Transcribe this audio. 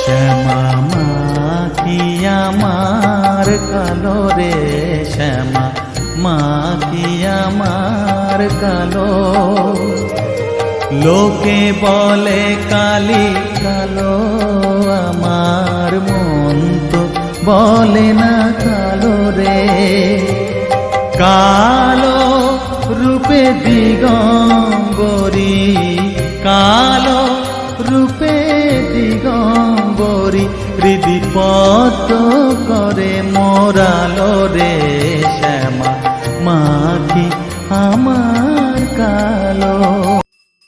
শ্যামা মা কি আমার কালো রে, শ্যামা মা কি আমার কালো। লোকে বলে কালি কালো, আমার মন তো বলে না কালো রে। কালো রূপে দিগম্বরী,